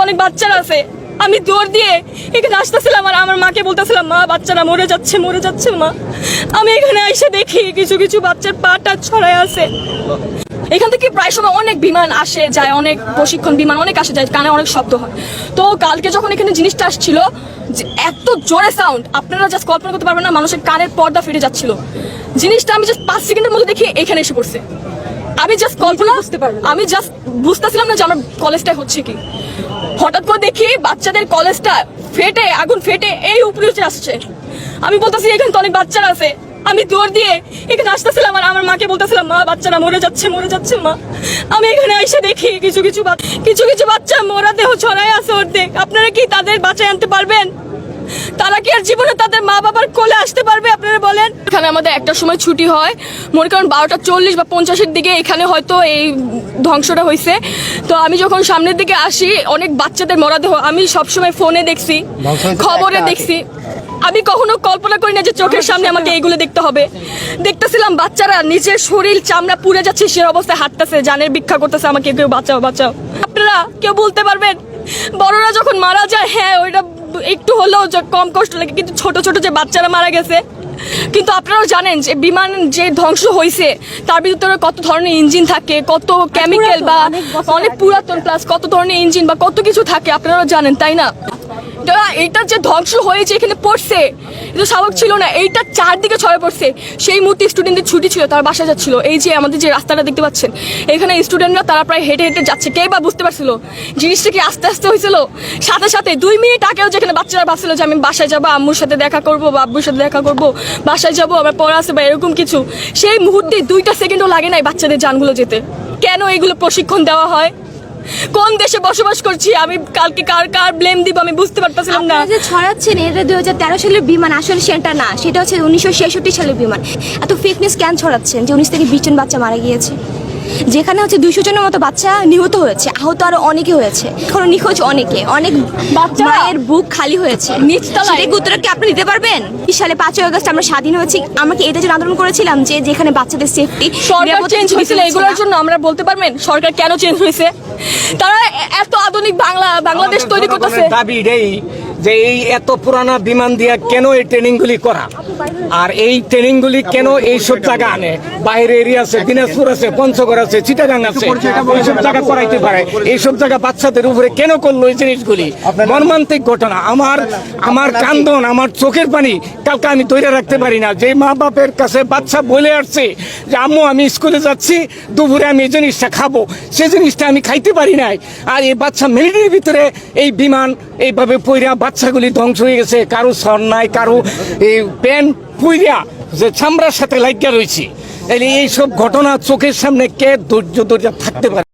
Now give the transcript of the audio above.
তো অনেক বাচ্চারা আছে। আমি দৌড় দিয়ে এখানে আসতেছিলাম আর আমার মাকে বলতেছিলাম, মা বাচ্চারা মরে যাচ্ছে মা। আমি এখানে এসে দেখি কিছু কিছু বাচ্চার পাটা ছড়ায় আছে। এখান থেকে প্রায় সময় অনেক বিমান আসে যায়, অনেক প্রশিক্ষণ বিমান অনেক আসে যায়, কানে অনেক শব্দ হয়। তো কালকে যখন এখানে জিনিসটা আসছিল, এত জোরে সাউন্ড আপনারা জাস্ট কল্পনা করতে পারবেন না, মানুষের কানের পর্দা ফিরে যাচ্ছিল। জিনিসটা আমি জাস্ট 5 সেকেন্ডের মধ্যে দেখি এখানে এসে পড়ছে। আমি জাস্ট বুঝতেছিলাম না যে আমার কলেজটা হচ্ছে কি। হঠাৎ করে দেখি বাচ্চাদের কলেজটা ফেটে, আগুন ফেটে এই উপরে উঠে আসছে। আমি বলতেছি এখানে তো অনেক বাচ্চারা আছে। আমি দৌড় দিয়ে এখানে আসতেছিলাম আর আমার মাকে বলতেছিলাম, মা বাচ্চারা মরে যাচ্ছে মা। আমি এখানে এসে দেখি কিছু কিছু বাচ্চা মোরা দেহ ছড়ায় আছে অর্ধেক। আপনারা কি তাদের বাঁচায় আনতে পারবেন? তারা কি আর জীবনে তাদের মা বাবার কোলে আসতে পারবে? আপনারা বলেন। এখানে আমাদের একটা সময় ছুটি হয়, মনে করেন 12:40 বা 50-এর দিকে এখানে হয়তো এই ধ্বংসটা হয়েছে। তো আমি যখন সামনের দিকে আসি, অনেক বাচ্চাদের মরদেহ আমি সবসময় ফোনে দেখছি, খবরে দেখছি। আমি কখনো কল্পনা করি না যে চোখের সামনে আমাকে এইগুলো দেখতে হবে। দেখতেছিলাম বাচ্চারা নিজের শরীর চামড়া পুড়ে যাচ্ছে, সে অবস্থায় হাঁটতেছে, জানের ভিক্ষা করতেছে, আমাকে কেউ বাঁচাও। আপনারা কেউ বলতে পারবেন বড়রা যখন মারা যায়, হ্যাঁ ওইটা একটু হলেও কম কষ্ট লাগে, কিন্তু ছোট ছোট যে বাচ্চারা মারা গেছে। কিন্তু আপনারাও জানেন যে বিমান যে ধ্বংস হয়েছে তার ভিতরে কত ধরনের ইঞ্জিন থাকে, কত কেমিক্যাল বা অনেক পুরাতন, প্লাস কত ধরনের ইঞ্জিন বা কত কিছু থাকে, আপনারাও জানেন, তাই না? এইটা যে ধ্বংস হয়েছে এখানে পড়ছে, এটা স্বাভাবিক ছিল না। এইটা চারদিকে ছড়ে পড়ছে। সেই মুহূর্তে স্টুডেন্টদের ছুটি ছিল, তারা বাসা যাচ্ছিল। এই যে আমাদের যে রাস্তাটা দেখতে পাচ্ছেন, এখানে স্টুডেন্টরা তারা প্রায় হেঁটে হেঁটে যাচ্ছে। কে বা বুঝতে পারছিল জিনিসটা কি আস্তে আস্তে হয়েছিল? সাথে সাথে 2 মিনিট আগেও যেখানে বাচ্চারা ভাবছিল যে আমি বাসায় যাবো, আম্মুর সাথে দেখা করবো বা আব্বুর সাথে দেখা করবো, বাসায় যাবো, আমার পড়া আছে বা এরকম কিছু, সেই মুহূর্তে 2টা সেকেন্ডও লাগে নাই বাচ্চাদের জানগুলো যেতে। কেন এগুলো প্রশিক্ষণ দেওয়া হয়? কোন দেশে বসবাস করছি আমি? কালকে কার ব্লেম দিব আমি বুঝতে পারতেছিলাম না। যে ছড়াচ্ছেন এটা 2013 সালের বিমান, আসলে সেটা না, সেটা হচ্ছে 1966 সালের বিমান। এত ফেক নিউজ কেন ছড়াচ্ছেন যে 19 থেকে 20 জন বাচ্চা মারা গিয়েছে, যেখানে হচ্ছে 200 জনের মতো বাচ্চা নিহত হয়েছে, আহত আরো অনেকে হয়েছে, এখনো নিখোঁজ অনেকে, অনেক মায়ের বুক খালি হয়েছে। সেটাই উত্তর কি আপনি দিতে পারবেন? এই সালে 5ই আগস্ট আমরা স্বাধীন হয়েছি, আমাকে এটার জন্য আন্দোলন করেছিলাম যে যেখানে বাচ্চাদের সেফটি। সরকার চেঞ্জ হয়েছিল, এগুলোর জন্য আমরা বলতে পারবেন সরকার কেন চেঞ্জ হয়েছে? তারা এত আধুনিক বাংলাদেশ তৈরি করতেছে, দাবি এই যে এই এত পুরানা বিমান দিয়া কেন এই ট্রেনিং গুলি করা, আর এই ট্রেনিং গুলি কেন এইসব জায়গা আনে? বাইরে এরিয়া আছে, দিনাজপুর আছে, পঞ্চগড় আছে, চিটাগাং আছে, এইসব জায়গা করাইতে পারে। এইসব জায়গা বাচ্চাদের উপরে কেন করলো এই জিনিসগুলি? মর্মান্তিক ঘটনা। আমার কান্দন, আমার চোখের পানি কালকে আমি ধরে রাখতে পারি না। যে মা বাপের কাছে বাচ্চা বলে আসছে যে আম্মু আমি স্কুলে যাচ্ছি, দুপুরে আমি এই জিনিসটা খাবো, সে জিনিসটা আমি খাইতে পারি নাই। আর এই বাচ্চা মিলিটারির ভিতরে এই বিমান এইভাবে পইরা বাচ্চাগুলি ধ্বংস হয়ে গেছে। কারো সর নাই, কারো এই প্যান পুইরা যে চামড়ার সাথে লাগিয়া রয়েছে। এইসব ঘটনা চোখের সামনে কে ধৈর্য থাকতে পারে?